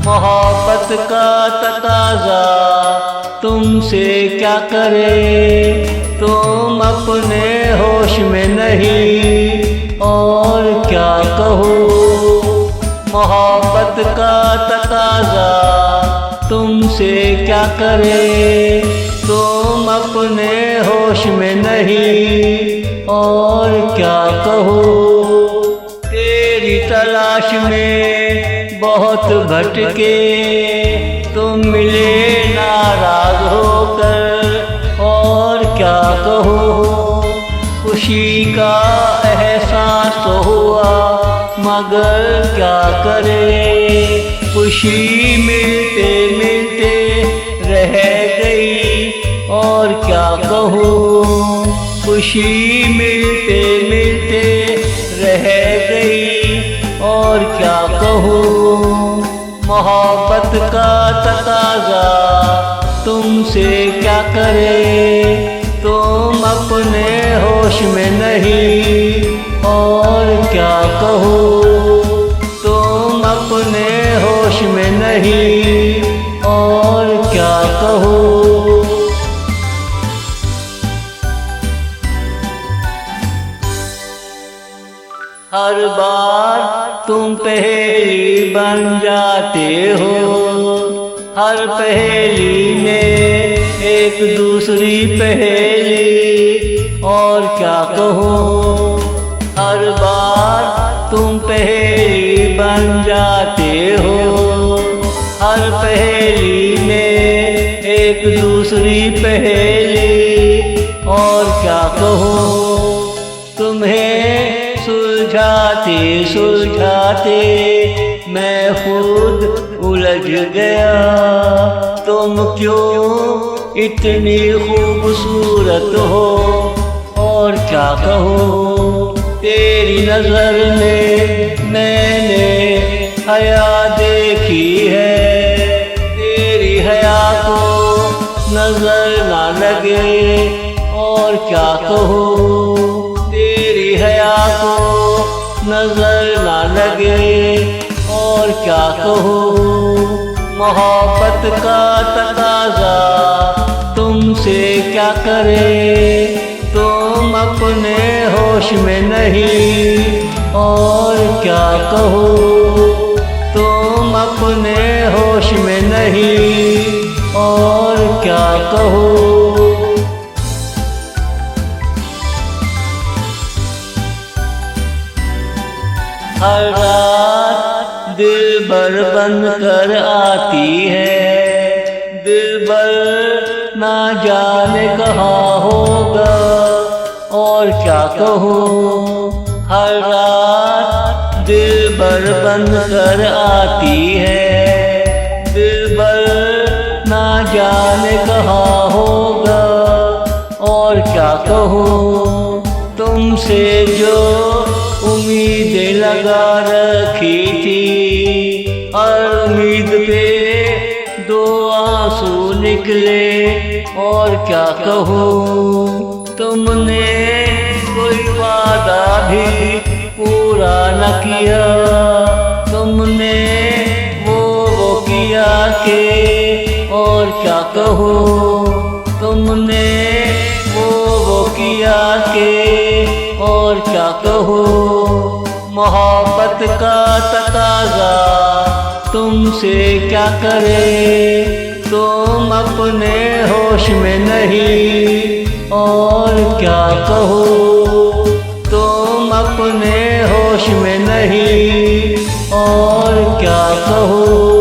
मोहब्बत का तकाज़ा तुमसे क्या करे, तुम अपने होश में नहीं और क्या कहो। मोहब्बत का तकाज़ा तुमसे क्या करे, तुम अपने होश में नहीं और क्या कहो। तेरी तलाश में बहुत भटके, तुम मिले नाराज होकर और क्या कहो। खुशी का एहसास तो हुआ मगर क्या करे, खुशी मिलते मिलते रह गई और क्या कहूँ। खुशी मिलते मिलते रह गई और क्या कहूँ। मोहब्बत का तकाज़ा तुमसे क्या करे, तुम अपने होश में नहीं और क्या कहो। तुम अपने होश में नहीं और क्या कहो। हर बार तुम पहेली बन जाते हो, हर पहेली में एक दूसरी पहेली और क्या कहूँ। हर बार तुम पहेली बन जाते हो, हर पहेली में एक दूसरी पहेली और क्या कहूँ। तुम्हें सुलझाते सुलझाते मैं खुद उलझ गया, तुम क्यों इतनी खूबसूरत हो और क्या कहूँ। तेरी नजर में मैंने हया देखी है, तेरी हया को नजर ना लगे और क्या कहूँ। तेरी हया को नजर ना लगे और क्या कहूँ। मोहब्बत का तकाज़ा तुमसे क्या करे, तुम अपने होश में नहीं और क्या कहो। तुम अपने होश में नहीं और क्या कहो। हर रात दिलबर बन कर आती है, दिलबर ना जाने कहाँ होगा और क्या कहूँ। हर रात दिलबर बन कर आती है, दिलबर ना जाने कहाँ होगा और क्या कहूँ। तुमसे जो उम्मीदें लगा रखी थी, हर उम्मीद पे दो आंसू निकले और क्या कहूँ। तुमने कोई वादा भी पूरा न किया, तुमने वो किया के और क्या कहूँ। तुमने वो किया के और क्या कहूँ। मोहब्बत का तकाज़ा तुमसे क्या करे, तुम अपने होश में नहीं और क्या कहो। तुम अपने होश में नहीं और क्या कहो।